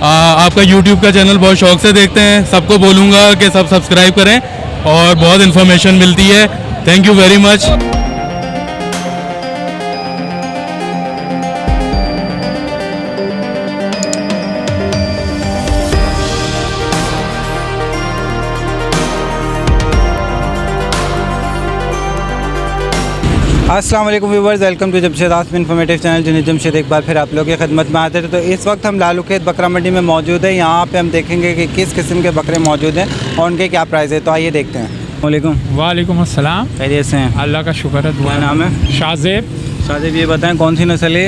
आपका यूट्यूब का चैनल बहुत शौक से देखते हैं। सबको बोलूँगा कि सब सब्सक्राइब करें और बहुत इन्फॉर्मेशन मिलती है। Thank you very much. अस्सलाम वालेकुम viewers, welcome to Jamshed Asam informative channel. जिन्हें जमशेद एक बार फिर आप लोगों की खिदमत में आते थे। तो इस वक्त हम लालू खेत बकरा मंडी में मौजूद है। यहाँ पे हम देखेंगे कि किस किस्म के बकरे मौजूद हैं और उनके क्या प्राइस है। तो आइए देखते हैं। वालेकुम वालेकुम अस्सलाम। खैरियत से हैं? अल्लाह का शुक्र है। क्या नाम है? शाहजेब। शाहजेब, ये बताएं कौन सी नस्ल है?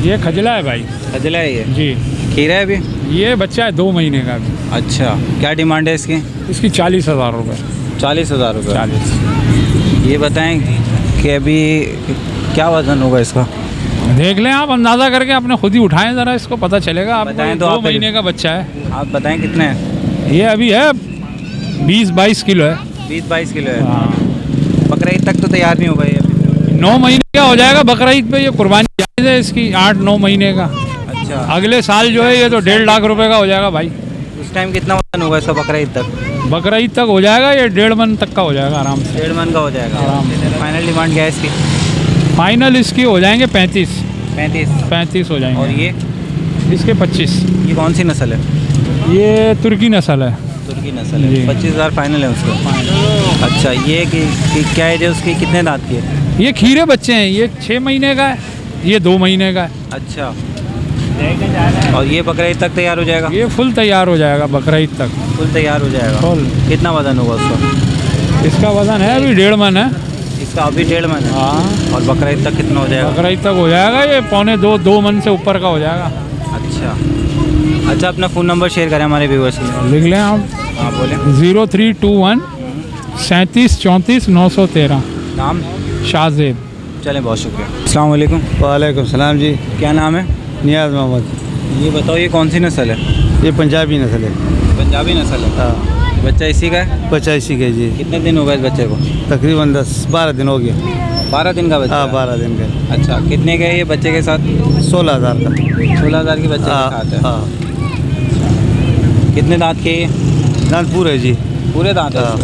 ये खजला है भाई। खजला है ये? जी। खीरा है अभी? ये बच्चा है 2 महीने का अभी। अच्छा, क्या डिमांड है इसकी? इसकी 40,000 रुपये। 40,000 रुपये? 40। ये बताएं कि अभी क्या वज़न होगा इसका? देख लें आप, अंदाज़ा करके आपने खुद ही उठाएं ज़रा, इसको पता चलेगा आपको। बताएं तो 2 आप महीने का बच्चा है। आप बताएं कितने हैं? ये अभी है 20-22 किलो है। 20-22 किलो है? हाँ। बकरा ईद तक तो तैयार नहीं होगा ये? 9 महीने का हो जाएगा बकरा ईद पे। ये कुर्बानी जायज़ है इसकी 8-9 महीने का। अच्छा। अगले साल जो है ये तो 1.5 लाख रुपए का हो जाएगा भाई। उस टाइम कितना वजन होगा इसका बकरा ईद तक? बकरा ईद तक हो जाएगा ये 1.5 मन तक का हो जाएगा आराम से। 1.5 मन का हो जाएगा आराम से। फाइनल डिमांड क्या है इसकी? फाइनल इसकी हो जाएंगे 35 35 हो जाएंगे। और ये इसके 25। ये कौन सी नस्ल है? ये तुर्की नस्ल है। तुर्की नस्ल है। जी। 25,000 फाइनल है उसका? अच्छा, ये कि क्या एज है उसकी? कितने दांत की है? ये खीरे बच्चे हैं। ये 6 महीने का है, ये 2 महीने का है। अच्छा। और ये बकरा ईद तक तैयार हो जाएगा? ये फुल तैयार हो जाएगा बकरा ईद तक। फुल तैयार हो जाएगा? फुल। कितना वजन होगा उसका? इसका वजन है अभी 1.5 मन है। इसका अभी 1.5 मन है? हाँ। और बकरा ईद तक कितना हो जाएगा? बकरा ईद तक हो जाएगा ये 2.25 मन से ऊपर का हो जाएगा। अच्छा, अपना फ़ोन नंबर शेयर करें हमारे व्यूवर्स के लिए। लिख लें आप। हाँ बोलें। 0321 37 34 913। नाम? शाहजेब। चलें, बहुत शुक्रिया। अस्सलाम वालेकुम। वालेकुम सलाम जी। क्या नाम है? नियाज़ मोहम्मद। ये बताओ, ये कौन सी नस्ल है? ये पंजाबी नस्ल है। पंजाबी नस्ल है? हाँ। बच्चा इसी का है? 85 के जी। कितने दिन हो गए इस बच्चे को? तकरीबन 10-12 दिन हो गया। 12 दिन का बच्चा? हाँ, 12 दिन का। अच्छा, कितने का है ये बच्चे के साथ? 16,000 का। 16,000 के बच्चे के हाँ साथ है? हाँ। कितने दांत के ये? दांत पूरे जी। पूरे दांत है? हाँ।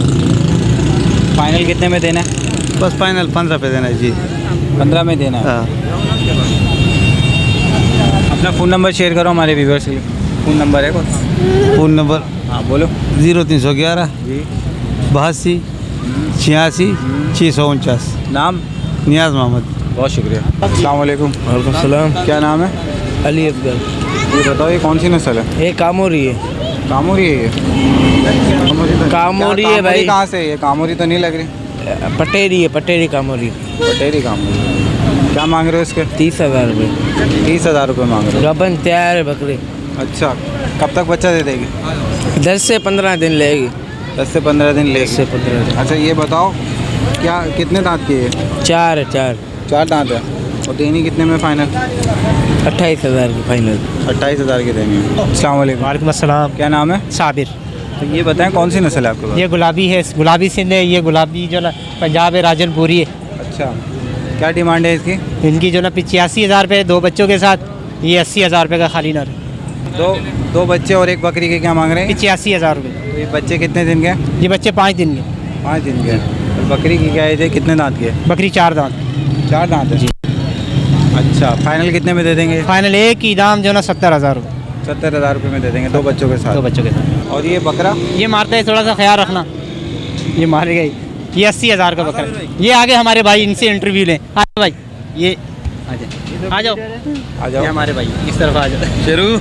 फाइनल कितने में देना है? बस फाइनल 15 पे देना है जी। 15 में देना है? हाँ। अपना फ़ोन नंबर शेयर करो हमारे व्यूवर्स के लिए। फ़ोन नंबर है कुछ? Phone number? हाँ बोलो। 0311 जी। 82 86 649। नाम? नियाज़ मोहम्मद। बहुत शुक्रिया। अस्सलाम वालेकुम। वालेकुम सलाम। क्या नाम है? अली अफजल। ये बताओ, ये कौन सी नस्ल है? ये कामोरी है। कामोरी है ये? कामोरी है क्या भाई। कहाँ से है ये? कामोरी तो नहीं लग रही। पटेरी है, पटेरी कामोरी। पटेरी कामोरी। क्या मांग रहे हो इसके? 30,000 रुपये। 30,000 रुपये मांग रहे गबन तैयार है बकरी। हो? अच्छा, कब तक बच्चा दे देगी? 10 से 15 दिन लेगी। 10 से 15 दिन लेगी। 10 से 15 दिन। अच्छा, ये बताओ क्या कितने दांत की है? 4 4 दांत है। और देनी कितने में फाइनल? 28,000 की फाइनल। 28,000 की देनी है। अस्सलाम वालेकुम। वालेकुम अस्सलाम। क्या नाम है? साबिर। तो ये बताएं कौन सी नस्ल है आपके पास? ये गुलाबी है, गुलाबी सिंध है। ये गुलाबी जो ना पंजाब है, राजनपुरी है। अच्छा, क्या डिमांड है इसकी? इनकी जो ना 85,000 रुपये 2 बच्चों के साथ। ये 80,000 रुपये का खाली नर। दो बच्चे और एक बकरी के क्या मांग रहे हैं? 85,000 रुपये। तो ये बच्चे कितने दिन के हैं? ये बच्चे 5 दिन के। 5 दिन के हैं। और बकरी की क्या एज है? कितने दांत की है? बकरी 4 दांत। 4 दांत है? जी। अच्छा, फाइनल कितने में दे देंगे? फाइनल एक ही दाम जो ना 70,000 रुपये। 70,000 रुपये में दे देंगे 2 बच्चों के 2 साथ। बच्चों के साथ। और ये बकरा? ये मारता है, थोड़ा सा ख्याल रखना। ये मार गई। ये 80,000 का बकरा है। ये आगे हमारे भाई, इनसे इंटरव्यू लें। आ जाओ भाई, ये आ जाओ। आ जाओ। ये हमारे भाई इस तरफ आ जाओ। शेरू,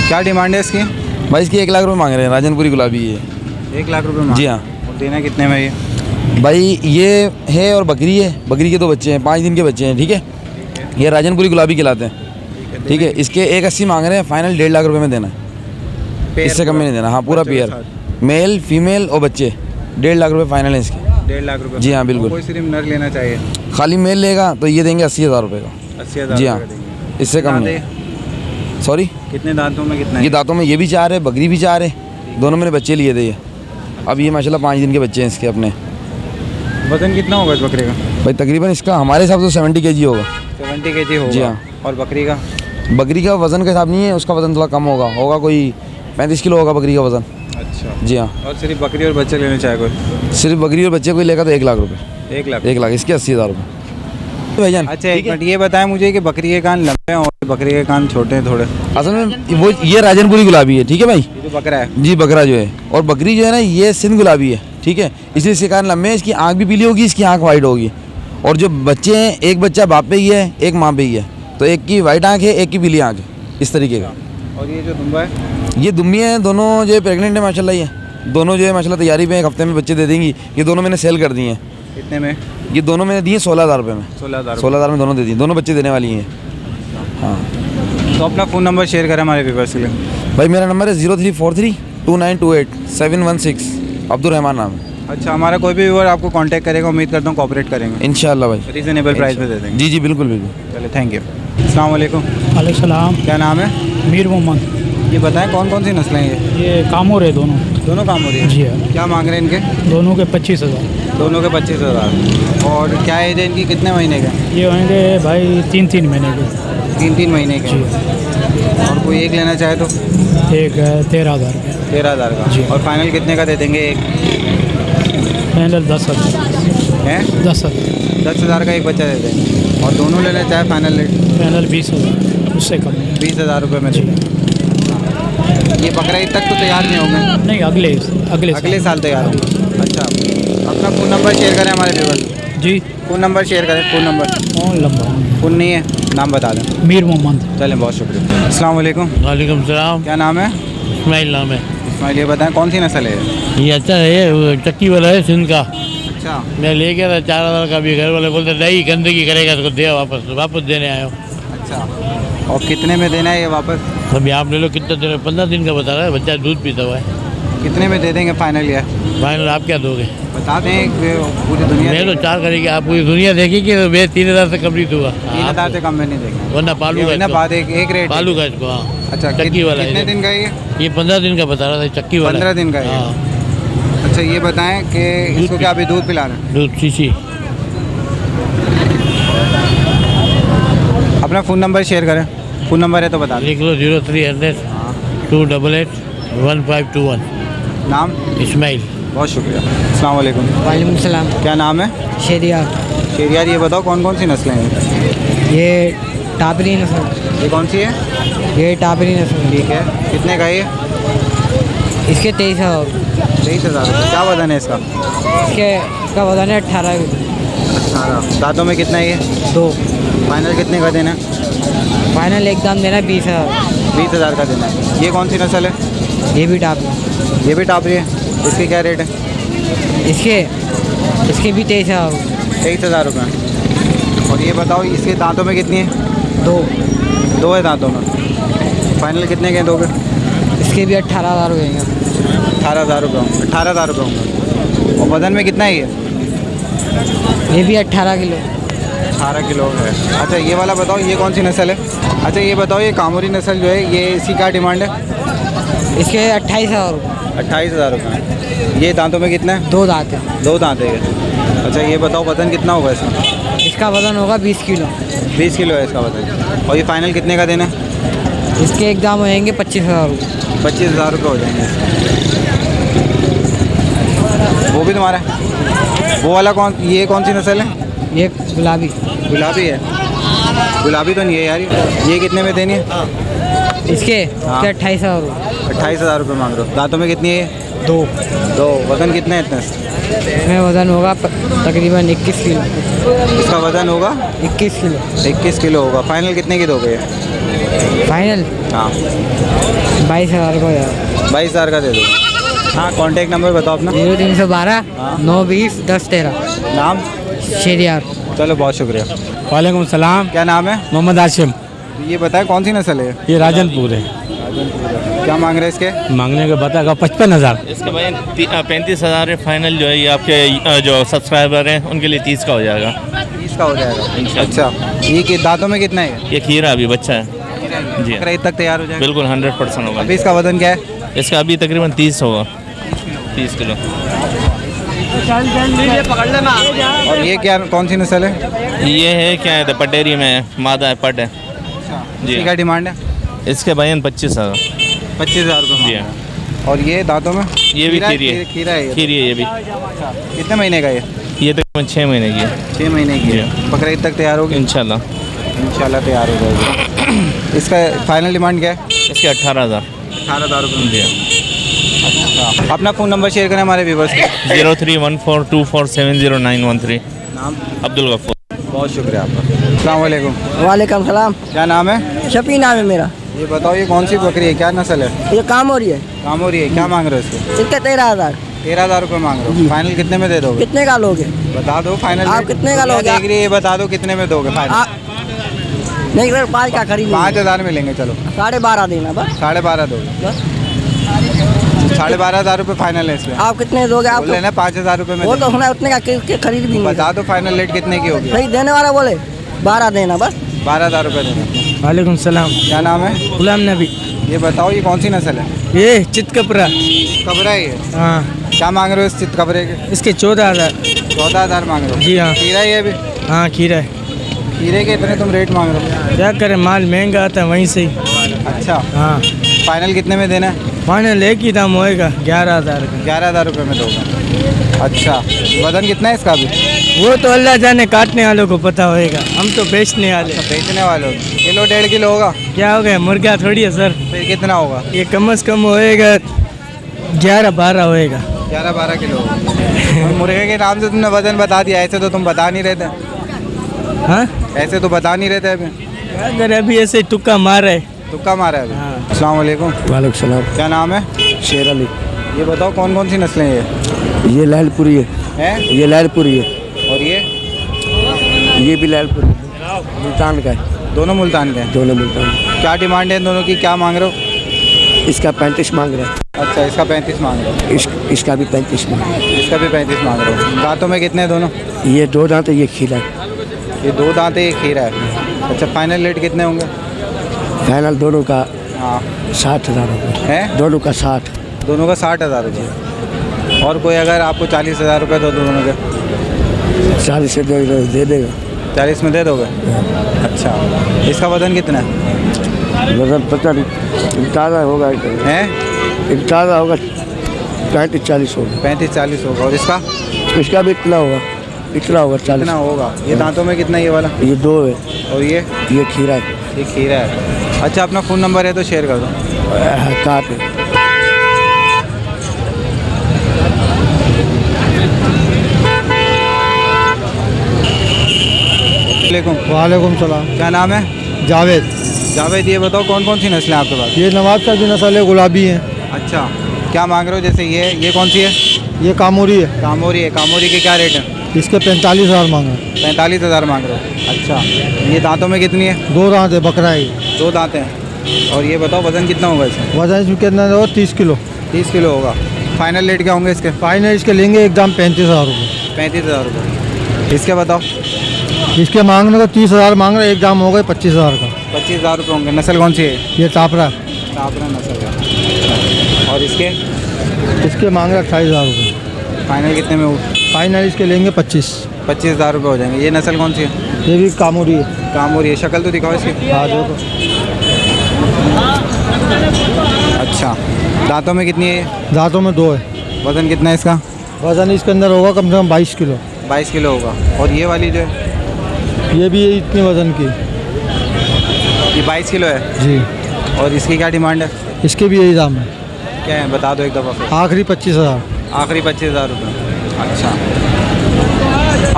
क्या डिमांड है इसकी? भाई इसकी 1 लाख रुपए मांग रहे हैं। राजनपुरी गुलाबी है। 1 लाख रुपये? जी हाँ। और देना कितने में ये? भाई ये है और बकरी है। बकरी के 2 बच्चे हैं, 5 दिन के बच्चे हैं। ठीक है, ये राजनपुरी गुलाबी कहलाते हैं। ठीक है, इसके 180 मांग रहे हैं। फाइनल 1.5 लाख रुपए में देना है। इससे कम में नहीं देना। हाँ, पूरा पेयर, मेल फीमेल और बच्चे। 1.5 लाख रुपए फाइनल है इसके। 1.5 लाख रुपये? जी हाँ, बिल्कुल। कोई सिर्फ नर लेना चाहिए? खाली मेल लेगा तो ये देंगे 80,000 रुपये का। 80,000? जी हाँ, इससे कम नहीं। सॉरी, कितने दांतों में कितना ये है? दांतों में ये भी 4 है, बकरी भी 4 है। दोनों मैंने बच्चे लिए थे ये। अब ये माशाल्लाह 5 दिन के बच्चे हैं इसके अपने। वजन कितना होगा इस बकरे का? भाई तकरीबन इसका हमारे हिसाब से 70 kg होगा। 70 kg होगा? जी हाँ। और बकरी का? बकरी का वज़न का हिसाब नहीं है, उसका वज़न थोड़ा कम होगा कोई 35 किलो होगा बकरी का वज़न। अच्छा जी हाँ। और सिर्फ बकरी और बच्चे लेने चाहे कोई? सिर्फ बकरी और बच्चे को लेगा तो 1 लाख रुपये। 1 लाख? 1 लाख, इसके 80,000 रुपये भाईजान। अच्छा एक मिनट, ये बताएं मुझे कि बकरी के कान लंबे हैं और बकरी के कान छोटे हैं थोड़े? असल में वो ये राजनपुरी गुलाबी है, ठीक है भाई। ये जो बकरा है जी बकरा जो है, और बकरी जो है ना ये सिंध गुलाबी है, ठीक है। इसलिए इसके कान लंबे हैं, इसकी आँख भी पीली होगी, इसकी आँख वाइट होगी। और जो बच्चे हैं, एक बच्चा बाप पे ही है, एक माँ पे ही है, तो एक की वाइट आँख है, एक की पीली आँख है, इस तरीके का। और ये जो दुम्बा है? ये दुम्बी है, दोनों जो है प्रेगनेंट है माशाल्लाह। ये दोनों जो है माशाल्लाह तैयारी पे 1 हफ्ते में बच्चे दे देंगी। ये दोनों मैंने सेल कर दिए हैं। कितने में? ये दोनों मैंने दिए 16,000 रुपये में। 16,000 में दोनों दे दिए, दोनों बच्चे देने वाली हैं। हाँ तो अपना फ़ोन नंबर शेयर करें हमारे व्यूअर्स के लिए। भाई मेरा नंबर है 03432928 अब्दुल-रहमान नाम है। अच्छा, हमारा कोई भी व्यूअर आपको कांटेक्ट करेगा, उम्मीद करता हूँ कोऑपरेट करेंगे, इंशाल्लाह भाई, रीज़नेबल प्राइस में दे देंगे। जी जी बिल्कुल बिल्कुल। चलिए, थैंक यू। अस्सलाम वालेकुम। वालेकुम सलाम। क्या नाम है? मीर मोहम्मद। ये बताएं कौन कौन सी नस्लें हैं ये कामोर है दोनों। दोनों काम हो रही है? जी हाँ। क्या मांग रहे हैं इनके? दोनों के 25,000। दोनों के 25,000। और क्या एज है इनकी, कितने महीने का? ये होंगे भाई 3-3 महीने के। 3-3 महीने के। और कोई एक लेना चाहे तो? एक 13,000 का। 13,000 का। जी। और फाइनल कितने का दे देंगे एक? फाइनल 10,000 हैं? 10,000। 10,000 का एक बच्चा दे देंगे। और दोनों लेना चाहे फाइनल रेट? फाइनल 20,000, उससे कम नहीं। 20,000 रुपये में। ये बकरा ईद तक तो तैयार नहीं होंगे? नहीं, अगले साल तैयार होंगे। अच्छा, अपना फ़ोन नंबर शेयर करें हमारे व्यूअर्स। जी। फ़ोन नंबर शेयर करें, फ़ोन नंबर। कौन लंबा? फ़ोन नहीं है, नाम बता दें। मीर मोहम्मद। चलें, बहुत शुक्रिया। अस्सलाम वालेकुम। वालेकुम सलाम। क्या नाम है? इस्माइल नाम है। इस्माइल, ये बताएं कौन सी नस्ल है? ये अच्छा है, वो चक्की वाला है सिंध का। अच्छा। मैं ले गया था 4,000 का, भी घर वाले बोलते नहीं गंदगी करेगा इसको दे वापस देने आया हूँ। अच्छा, और कितने में देना है ये वापस? अभी आप ले लो, कितना दिन, 15 दिन का बता रहा है, बच्चा दूध पीता हुआ है। कितने में दे देंगे फाइनल? ये फाइनल आप क्या दोगे? बता दें, पूरी दुनिया मैं तो 4 करेगी, आप पूरी दुनिया देखेगी तो मैं 3,000 से कंप्लीट होगा। 3,000 से कम में नहीं देंगे, वरना पालूगा ना इसको। बात एक रेट पालूगा इसको। हाँ, अच्छा, चक्की वाला कितने है दिन का ये 15 दिन का बता रहा था, चक्की वाला। 15 दिन का है। हाँ, अच्छा, ये बताएं कि इसको क्या अभी दूध पिला रहे हैं? दूध शीशी। अपना फ़ोन नंबर शेयर करें। फ़ोन नंबर है तो बता दें। लिख लो 0300 288 1521। नाम? इस्माइल। बहुत शुक्रिया। अस्सलाम वालेकुम। वालेकुम सलाम। क्या नाम है? शेरिया। शेरियार, ये बताओ कौन कौन सी नस्लें हैं? ये टाबरी नस्ल। ये कौन सी है? ये टाबरी नस्ल। ठीक है, कितने का ये? इसके 23,000। 23,000। क्या वजन है इसका? इसका वजन है 18 किलो। 18। दांतों में कितना है ये? 2। फाइनल कितने का देना? फाइनल एक दाम देना 20,000। 20,000 का देना है। ये कौन सी नस्ल है? ये भी टाबरी। ये भी टापरी है। इसके क्या रेट है? इसके भी 23,000। 23,000 रुपये। और ये बताओ इसके दांतों में कितनी है? 2 है दांतों में। फाइनल कितने के दोगे? इसके भी 18,000 होंगे। 18,000 रुपये होंगे। 18,000 रुपये होंगे। और वज़न में कितना है ये भी 18 किलो। 18 किलो है। अच्छा, ये वाला बताओ, ये कौन सी नस्ल है? अच्छा, ये बताओ, ये कामोरी नस्ल जो है, ये इसकी क्या डिमांड है? इसके 28,000 रुपये। 28,000 रुपये। ये दांतों में कितना है? 2 दांत है। 2 दांत है ये। अच्छा, ये बताओ वज़न कितना होगा इसका? इसका वज़न होगा 20 किलो। 20 किलो है इसका वज़न। और ये फाइनल कितने का देना है? इसके एक दाम होंगे 25,000 रुपये। 25,000 रुपये हो जाएंगे। वो भी तुम्हारा है? वो वाला ये कौन सी नस्ल है? ये गुलाबी। गुलाबी है? गुलाबी तो नहीं है यार। ये कितने में देनी है? इसके हाँ। 28,000 रुपये। 28,000 रुपये मांग रहे हो। दांतों में कितनी है? 2। वज़न कितने है इतने? इसमें वज़न होगा तकरीबन 21 किलो। इसका वज़न होगा 21 किलो। 21 किलो होगा। फाइनल कितने की दोगे? फाइनल हाँ, 22,000 का हो जाएगा। 22,000 का दे दो। हाँ, कॉन्टैक्ट नंबर बताओ अपना। 0312 हाँ। 920 1013। नाम? शेरियार। चलो, बहुत शुक्रिया। वालेकुम सलाम। क्या नाम है? मोहम्मद आशिम। ये बताएं कौन सी नस्ल है? ये राजनपुर है। क्या मांग रहे हैं इसके? मांगने का बताएगा 55,000। इसके भाई 35,000 है फाइनल। जो है ये आपके जो सब्सक्राइबर हैं उनके लिए 30 का हो जाएगा। 30 का हो जाएगा। अच्छा, ये दांतों में कितना है? ये खीरा अभी बच्चा है जी। बकरा ईद तक तैयार हो जाएगा? बिल्कुल 100% होगा। अभी इसका वज़न क्या है? इसका अभी तकरीबन 30 होगा, 30 किलो। और ये क्या, कौन सी नस्ल है? ये है क्या है, पटेरी में है, मादा है, पट है। इसकी क्या डिमांड है? इसके बयान 25,000। 25,000 रुपये जी मांग रहे हैं। और ये दांतों में ये भी खीरा खीरी है। खीरा है ये? खीरी है ये भी। कितने महीने का ये तकरीबन 6 महीने की है 6 महीने की है। बकरा ईद तक तैयार होगी? इंशाल्लाह। इंशाल्लाह तैयार हो जाएगी। इसका फाइनल डिमांड क्या है? इसके 18,000। 18,000 रुपये। जी। अच्छा, अपना फ़ोन नंबर शेयर करें हमारे व्यूवर्स के। 031424709113। नाम? अब्दुल गफूर। बहुत शुक्रिया आपका। अस्सलाम वालेकुम। वालेकुम सलाम। क्या नाम है? शफी नाम है मेरा। ये बताओ ये कौन सी बकरी है, क्या नस्ल है? ये काम हो रही है। काम हो रही है। क्या मांग रहे हो इसके? इसका 13,000। 13,000 रुपये मांग रहे हो। फाइनल कितने में दे दोगे? कितने का लोगे? बता दो फाइनल। आप कितने का लोगे? देख रही है, ये बता दो कितने में दोगे फाइनल? नहीं सर 5 का खरीद 5,000 में लेंगे। चलो 12.5 देना बस। 12,500 दोगे? बस 12,500 रुपये फाइनल है इसमें। आप कितने दोगे? आप बोल रहे ना 5,000 रुपये में वो देंगे। तो सुना उतने का खरीद भी नहीं। बता दो फाइनल रेट कितने की होगी? सही देने वाला बोले 12 देना बस। 12,000 रुपये देना। वालेकुम सलाम। क्या नाम है? गुलाम नबी। ये बताओ ये कौन सी नस्ल है? ये चितकपरा। कबरा है ये? हाँ क्या मांग रहे हो इस चित कबरे के? इसके 14,000। 14,000 मांग रहे हो? जी हाँ। खीरा है ये भी? हाँ खीरा है। खीरे के इतने तुम रेट मांग रहे हो? क्या करें माल महंगा आता है वहीं से ही। अच्छा, हाँ फाइनल कितने में देना है? फाइनल एक ही दाम होएगा 11,000 का। 11,000 रुपये में दोगे? अच्छा, वजन कितना है इसका अभी? वो तो अल्लाह जाने काटने वालों को पता होएगा, हम तो बेचने वाले। बेचने वाले हो? किलो 1.5 किलो होगा? क्या हो गया मुर्गा थोड़ी है सर। फिर कितना होगा? ये कम से कम होएगा 11-12 होएगा। 11-12 किलो होगा। मुर्गे के नाम से तुमने वजन बता दिया, ऐसे तो तुम बता नहीं रहे थे। हाँ ऐसे तो बता नहीं रहे थे अभी। क्या करें अभी ऐसे तुक्का मारा है। तुक्का मारा है अभी। हाँ। अस्सलाम वालेकुम। वालेकुम सलाम। क्या नाम है? शेर अली। ये बताओ कौन कौन सी नस्लें हैं ये लालपुरी है। हैं? ये लालपुरी है। और ये भी लालपुरी मुल्तान का है। दोनों मुल्तान के हैं? दोनों मुल्तान। क्या डिमांड है इन दोनों की, क्या मांग रहे हो? इसका 35 मांग रहा है। अच्छा, इसका 35 मांग रहे हो? इसका भी 35 मांग रहा इसका भी 35 मांग रहे हो। दांतों में कितने हैं दोनों? है। ये 2 दांत है, ये खीरा है। ये 2 दांत है, ये खीरा है। अच्छा, फाइनल रेट कितने होंगे? फाइनल दोनों का हाँ 60,000 रुपये। है? दोनों का 60। दोनों का 60,000 रुपये। और कोई अगर आपको 40,000 रुपये दो दोनों के? 40 से दे देगा। 40 में दे दोगे? अच्छा, इसका वजन कितना है? वजन पता नहीं ताज़ा होगा। हैं? ताज़ा होगा 35-40 होगा। 35-40 होगा। और इसका इसका भी इतना होगा 40। कितना होगा? ये दांतों में कितना है ये वाला? ये 2 है। और ये खीरा है। ये खीरा है। अच्छा, अपना फ़ोन नंबर है तो शेयर कर दो। काट है। वालेकुम सलाम। क्या नाम है? जावेद। जावेद, ये बताओ कौन कौन सी नस्लें हैं आपके पास? ये नवाज का जो नस्ल है गुलाबी है। अच्छा, क्या मांग रहे हो? जैसे ये कौन सी है? ये कामोरी है। कामोरी है। कामोरी के क्या रेट है? इसके 45,000 मांग रहे हैं। 45,000 मांग रहे हो? अच्छा, ये दांतों में कितनी है? 2 दांत है, बकरा है ये। 2 दांत हैं। और ये बताओ वजन कितना होगा इसका? वजन इसमें कितना है? 30 किलो। 30 किलो होगा। फाइनल रेट क्या होंगे इसके? फाइनल इसके लेंगे एकदम 35,000 रुपये। 35,000 रुपये। इसके बताओ? इसके मांगने को 30,000 मांग रहे हैं, एक दाम हो गए 25,000 का। 25,000 रुपये होंगे। नस्ल कौन सी है? ये टापरा। टापरा नस्ल है। और इसके मांग रहे 28,000 रुपये। फाइनल कितने में हो? फाइनल इसके लेंगे 25,000 रुपये हो जाएंगे। ये नस्ल कौन सी है? ये भी कामोरी है। कामोरी है। शक्ल तो दिखाओ इसकी। हाँ देखो। अच्छा, दांतों में कितनी है? दांतों में 2 है। वजन कितना है इसका? वजन इसके अंदर होगा कम से कम 22 किलो। 22 किलो होगा। और ये वाली जो है? ये भी इतने वजन की। ये 22 किलो है जी। और इसकी क्या डिमांड है? इसके भी यही दाम है। क्या है बता दो एक दफ़ा फिर। आखिरी 25,000। आखिरी 25,000 रुपये। अच्छा,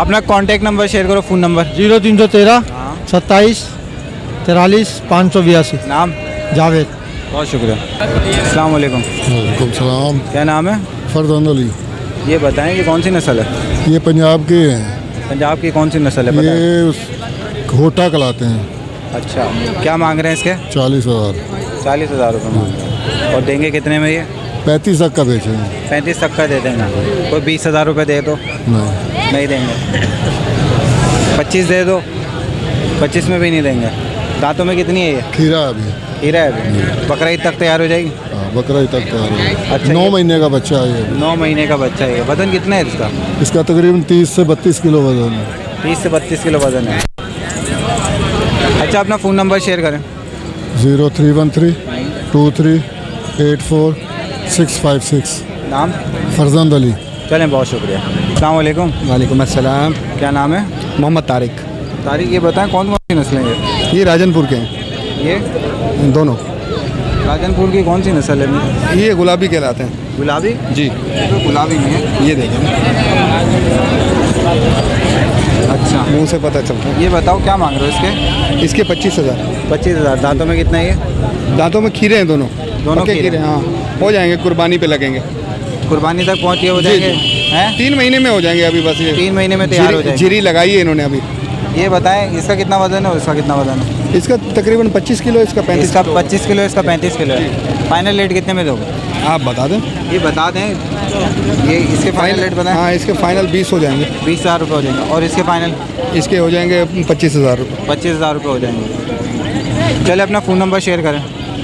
अपना कांटेक्ट नंबर शेयर करो, फ़ोन नंबर। 0313 हाँ। 27 43 582। नाम? जावेद। बहुत शुक्रिया। अस्सलाम वालेकुम। वालेकुम सलाम। क्या नाम है? फरदान अली। ये बताएं ये कौन सी नस्ल है? ये पंजाब के हैं। पंजाब की कौन सी नस्ल है बताएं? ये घोटा कहलाते हैं। अच्छा, क्या मांग रहे हैं इसके? 40,000। 40,000 रुपये मांग रहे हैं। और देंगे कितने में ये? 35 तक का बेचेंगे। 35 तक का दे देंगे। कोई 20,000 रुपये दे दो? नहीं देंगे। 25 दे दो? 25 में भी नहीं देंगे। दांतों में कितनी है ये? खीरा अभी। खीरा है अभी। बकरा ईद तक तैयार हो जाएगी? हाँ, बकरा तक तैयार है। अच्छा, 9 महीने का बच्चा है ये। 9 महीने का बच्चा है ये। वजन कितना है इसका? इसका तकरीबन 30 से 32 किलो वजन है। 30 से 32 किलो वजन है। अच्छा, अपना फ़ोन नंबर शेयर करें। 0313238456 नाम? फरजंद अली। चलें, बहुत शुक्रिया। अस्सलाम वालेकुम। वालेकुम अस्सलाम। क्या नाम है? मोहम्मद तारिक। तारिक, ये बताएं कौन कौन सी नस्लें हैं ये राजनपुर के हैं ये? दोनों। राजनपुर की कौन सी नस्ल है? ये गुलाबी कहलाते हैं। गुलाबी? जी, तो गुलाबी नहीं है। ये देखें, अच्छा, मुंह से पता चलता ये बताओ क्या मांग रहे हो इसके? है। इसके 25,000। 25,000। दांतों में कितना है ये? दांतों में खीरे हैं दोनों। दोनों पक्के खीरे? हाँ, हो जाएंगे, कुर्बानी पे लगेंगे। कुर्बानी तक पहुँच हो जी, जाएंगे? जी। हैं? 3 महीने में हो जाएंगे अभी, बस ये 3 महीने में तैयार हो जाएंगे। जीरी लगाई है इन्होंने अभी। ये बताएं इसका कितना वजन है और इसका कितना वजन है? इसका तकरीबन 25 किलो, इसका 35 इसका 25 किलो, इसका 35 किलो है। फाइनल रेट कितने में दोगे? आप बता दें। ये बता दें, ये इसके फाइनल रेट बताएं। हाँ, इसके फाइनल 20 हो जाएंगे। 20,000 रुपये हो जाएंगे। और इसके फाइनल? इसके हो जाएंगे 25,000 रुपये। 25,000 रुपये हो जाएंगे। चले, अपना फ़ोन नंबर शेयर करें।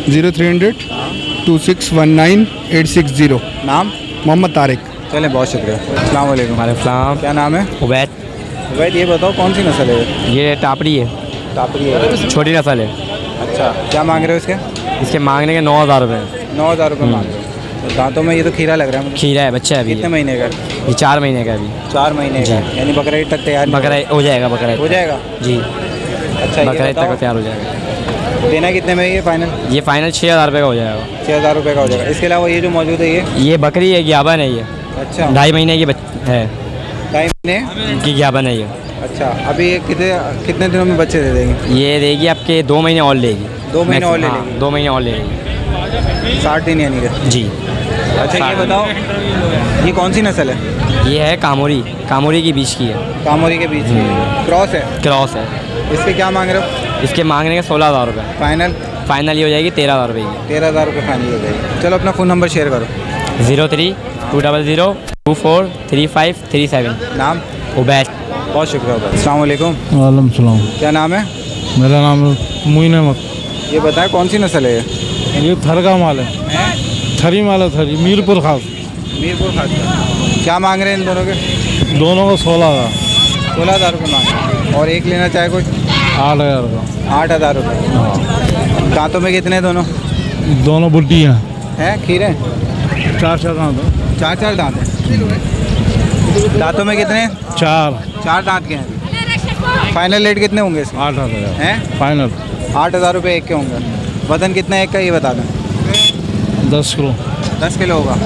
0300-2619-860। नाम? मोहम्मद तारिक। चलें, बहुत शुक्रिया। अस्सलाम वालेकुम। वालेकुम। क्या नाम है? उबैद। वैद, ये बताओ कौन सी नस्ल है? ये टापड़ी है, टापरी है। छोटी नस्ल है। अच्छा, क्या मांग रहे हो इसके? इसके मांगने के 9,000 रुपये। 9,000 रुपये मांग रहे हो। तो दांतों में ये तो खीरा लग रहा है मुझे। खीरा है, बच्चा है अभी। कितने महीने का? ये 4 महीने का अभी। 4 महीने का, यानी बकरा ईद तक तैयार नहीं बकरा हो जाएगा, बकरा हो जाएगा? जी, अच्छा, बकरा ये ईद तक बताओ तैयार हो जाएगा। देना कितने में ये फाइनल? ये फाइनल 6,000 रुपये का हो जाएगा। 6,000 रुपये का हो जाएगा। इसके अलावा ये जो मौजूद है ये बकरी है, ज्ञापन है ये। अच्छा, 2.5 महीने की है, 2.5 महीने की ज्ञापन है ये। अच्छा, अभी ये कितने दिनों में बच्चे दे देंगे? ये देगी आपके 2 महीने और लेगी। 2 महीने और ले हाँ, लेगी? 2 महीने और ले लेगी। 60 दिन यानी कि? जी। अच्छा, ये बताओ ये कौन सी नस्ल है? ये है कामोरी की बीच की है। कामोरी के बीच में क्रॉस है? क्रॉस है। इसके क्या मांग रहे हो? इसके मांगने के 16,000 रुपये। फाइनल? फाइनल ये हो जाएगी 13,000 रुपये की। 13,000 रुपये फाइनल हो जाएगी। चलो, अपना फ़ोन नंबर शेयर करो। 03-200-243537। नाम? उबैद। बहुत शुक्रिया उबैद। अस्सलाम वालेकुम। वालेकुम सलाम। क्या नाम है? मेरा नाम मुइन अहमद। ये बताएं कौन सी नस्ल है ये? ये थर का माल है, थरी माल है, थरी मीरपुर खास। मीरपुर खास का। क्या मांग रहे हैं इन दोनों के? दोनों को 16,000। 16,000 रुपये मांग रहे हैं। और एक लेना चाहे कोई? 8,000 का। 8,000 रुपये। दांतों में कितने दोनों दोनों बुड्डी हैं। खीरे? 4 दांत। 4 दांत हैं। दांतों में कितने? 4 दांत के हैं। फाइनल रेट कितने होंगे इसके? 8,000 हैं? फाइनल। 8,000 रुपये एक के होंगे। वजन कितना है एक का, ये बता दें। 10 किलो। 10 किलो होगा।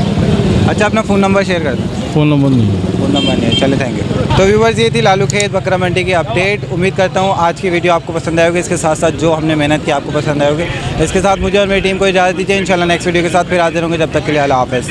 अच्छा, अपना फ़ोन नंबर शेयर कर दें। फ़ोन नंबर नहीं है। फ़ोन नंबर नहीं है। चले, थैंक यू। तो व्यूवर्स, ये थी लालू खेत बकरा मंडी की अपडेट। उम्मीद करता हूँ आज की वीडियो आपको पसंद आएगी। इसके साथ साथ जो हमने मेहनत की आपको पसंद आएगी। इसके साथ मुझे और मेरी टीम को इजाज़त दीजिए। इंशाल्लाह नेक्स्ट वीडियो के साथ फिर हाजिर होंगे। जब तक के लिए अल्लाह हाफ़िज़।